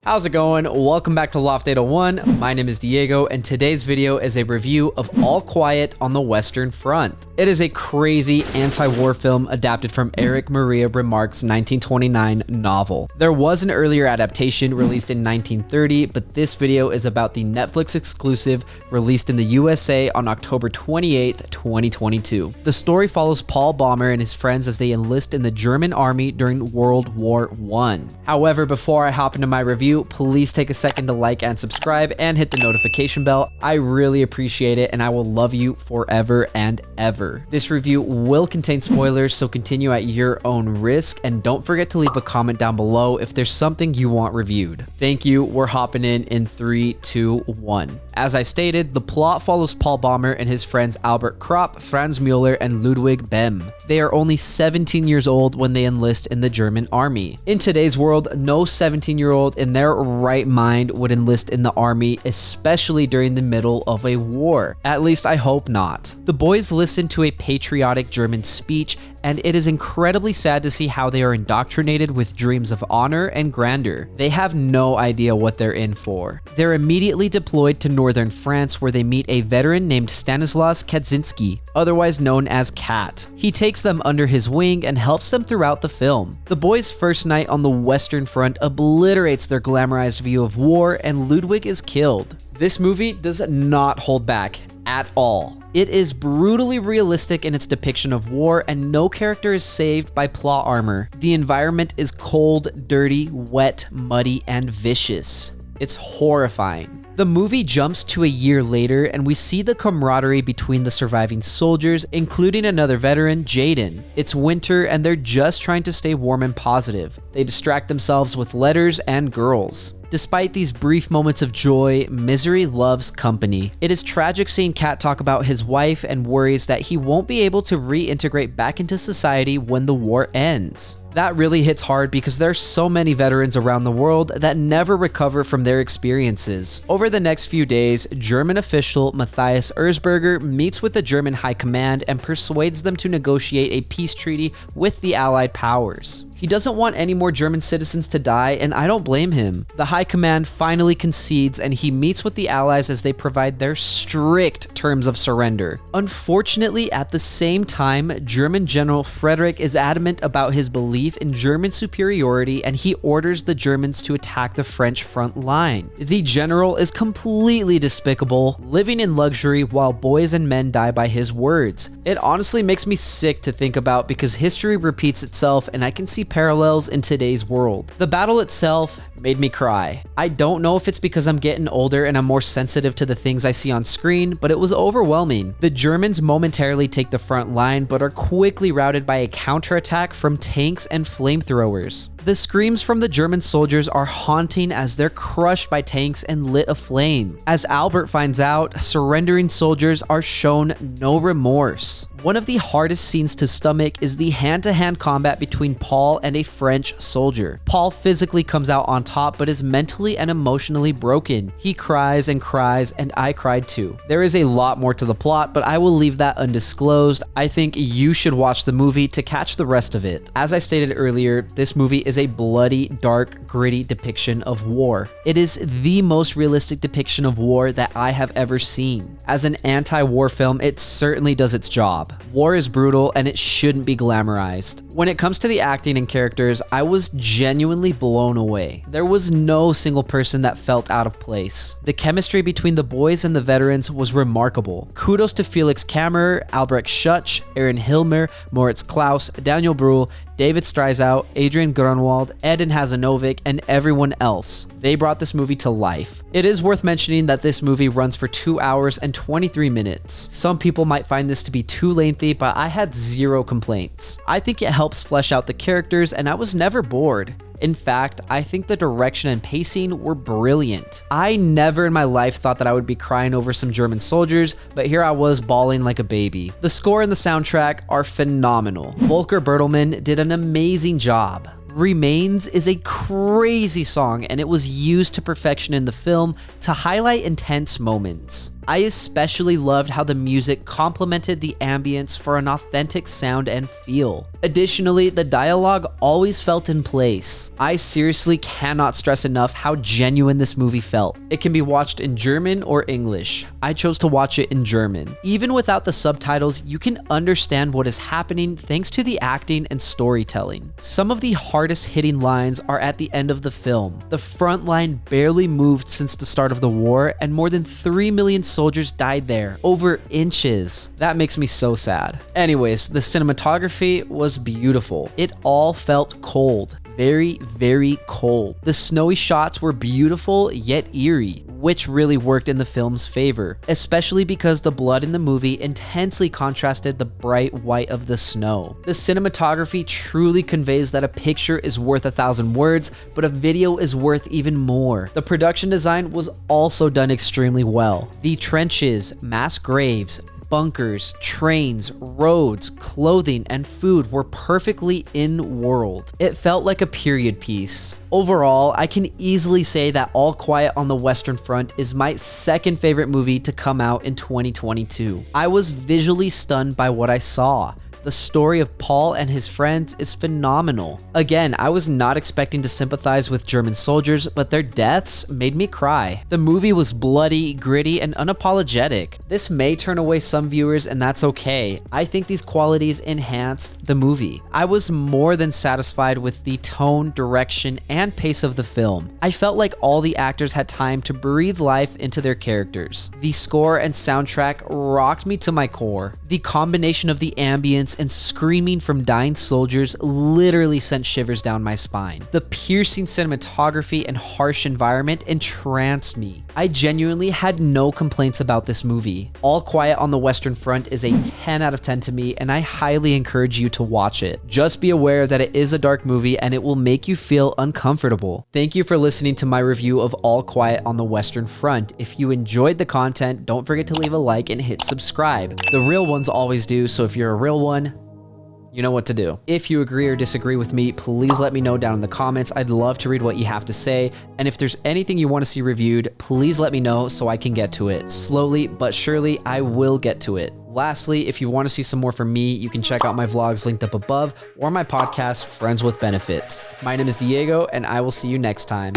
How's it going? Welcome back to Loft 801. My name is Diego, and today's video is a review of All Quiet on the Western Front. It is a crazy anti-war film adapted from Erich Maria Remarque's 1929 novel. There was an earlier adaptation released in 1930, but this video is about the Netflix exclusive released in the USA on October 28th, 2022. The story follows Paul Bäumer and his friends as they enlist in the German army during World War I. However, before I hop into my review, please take a second to like and subscribe and hit the notification bell. I really appreciate it, and I will love you forever and ever. This review will contain spoilers, so continue at your own risk, and don't forget to leave a comment down below if there's something you want reviewed. Thank you. We're hopping in 3, 2, 1. As I stated, the plot follows Paul Bäumer and his friends Albert Kropp, Franz Müller, and Ludwig Behm. They are only 17 years old when they enlist in the German army. In today's world, no 17-year-old in their right mind would enlist in the army, especially during the middle of a war. At least I hope not. The boys listen to a patriotic German speech, and it is incredibly sad to see how they are indoctrinated with dreams of honor and grandeur. They have no idea what they're in for. They're immediately deployed to northern France, where they meet a veteran named Stanislas Kaczynski, otherwise known as Kat. He takes them under his wing and helps them throughout the film. The boys' first night on the Western Front obliterates their glamorized view of war, and Ludwig is killed. This movie does not hold back at all. It is brutally realistic in its depiction of war, and no character is saved by plot armor. The environment is cold, dirty, wet, muddy, and vicious. It's horrifying. The movie jumps to a year later, and we see the camaraderie between the surviving soldiers, including another veteran, Jaden. It's winter, and they're just trying to stay warm and positive. They distract themselves with letters and girls. Despite these brief moments of joy, misery loves company. It is tragic seeing Kat talk about his wife and worries that he won't be able to reintegrate back into society when the war ends. That really hits hard because there are so many veterans around the world that never recover from their experiences. Over the next few days, German official Matthias Erzberger meets with the German High Command and persuades them to negotiate a peace treaty with the Allied powers. He doesn't want any more German citizens to die, and I don't blame him. The High Command finally concedes, and he meets with the Allies as they provide their strict terms of surrender. Unfortunately, at the same time, German General Frederick is adamant about his belief in German superiority, and he orders the Germans to attack the French front line. The general is completely despicable, living in luxury while boys and men die by his words. It honestly makes me sick to think about because history repeats itself, and I can see parallels in today's world. The battle itself made me cry. I don't know if it's because I'm getting older and I'm more sensitive to the things I see on screen, but it was overwhelming. The Germans momentarily take the front line, but are quickly routed by a counterattack from tanks and flamethrowers. The screams from the German soldiers are haunting as they're crushed by tanks and lit aflame. As Albert finds out, surrendering soldiers are shown no remorse. One of the hardest scenes to stomach is the hand-to-hand combat between Paul and a French soldier. Paul physically comes out on top, but is mentally and emotionally broken. He cries, and I cried too. There is a lot more to the plot, but I will leave that undisclosed. I think you should watch the movie to catch the rest of it. As I stated earlier, this movie is a bloody, dark, gritty depiction of war. It is the most realistic depiction of war that I have ever seen. As an anti-war film, it certainly does its job. War is brutal, and it shouldn't be glamorized. When it comes to the acting and characters, I was genuinely blown away. There was no single person that felt out of place. The chemistry between the boys and the veterans was remarkable. Kudos to Felix Kammerer, Albrecht Schutz, Aaron Hilmer, Moritz Klaus, Daniel Brühl, David Streisow, Adrian Grunwald, Eden Hazanovic, and everyone else. They brought this movie to life. It is worth mentioning that this movie runs for 2 hours and 23 minutes. Some people might find this to be too lengthy, but I had zero complaints. I think it helps flesh out the characters, and I was never bored. In fact, I think the direction and pacing were brilliant. I never in my life thought that I would be crying over some German soldiers, but here I was bawling like a baby. The score and the soundtrack are phenomenal. Volker Bertelmann did an amazing job. Remains is a crazy song, and it was used to perfection in the film to highlight intense moments. I especially loved how the music complemented the ambience for an authentic sound and feel. Additionally, the dialogue always felt in place. I seriously cannot stress enough how genuine this movie felt. It can be watched in German or English. I chose to watch it in German. Even without the subtitles, you can understand what is happening thanks to the acting and storytelling. Some of the hardest hitting lines are at the end of the film. The front line barely moved since the start of the war, and more than 3 million soldiers died there, over inches. That makes me so sad. Anyways, the cinematography was beautiful. It all felt cold. Very, very cold. The snowy shots were beautiful yet eerie, which really worked in the film's favor, especially because the blood in the movie intensely contrasted the bright white of the snow. The cinematography truly conveys that a picture is worth 1,000 words, but a video is worth even more. The production design was also done extremely well. The trenches, mass graves, bunkers, trains, roads, clothing, and food were perfectly in world. It felt like a period piece. Overall, I can easily say that All Quiet on the Western Front is my second favorite movie to come out in 2022. I was visually stunned by what I saw. The story of Paul and his friends is phenomenal. Again, I was not expecting to sympathize with German soldiers, but their deaths made me cry. The movie was bloody, gritty, and unapologetic. This may turn away some viewers, and that's okay. I think these qualities enhanced the movie. I was more than satisfied with the tone, direction, and pace of the film. I felt like all the actors had time to breathe life into their characters. The score and soundtrack rocked me to my core. The combination of the ambience and screaming from dying soldiers literally sent shivers down my spine. The piercing cinematography and harsh environment entranced me. I genuinely had no complaints about this movie. All Quiet on the Western Front is a 10 out of 10 to me, and I highly encourage you to watch it. Just be aware that it is a dark movie and it will make you feel uncomfortable. Thank you for listening to my review of All Quiet on the Western Front. If you enjoyed the content, don't forget to leave a like and hit subscribe. The real ones always do, so if you're a real one, you know what to do. If you agree or disagree with me, please let me know down in the comments. I'd love to read what you have to say. And if there's anything you want to see reviewed, please let me know so I can get to it. Slowly but surely, I will get to it. Lastly, if you want to see some more from me, you can check out my vlogs linked up above or my podcast, Friends with Benefits. My name is Diego, and I will see you next time.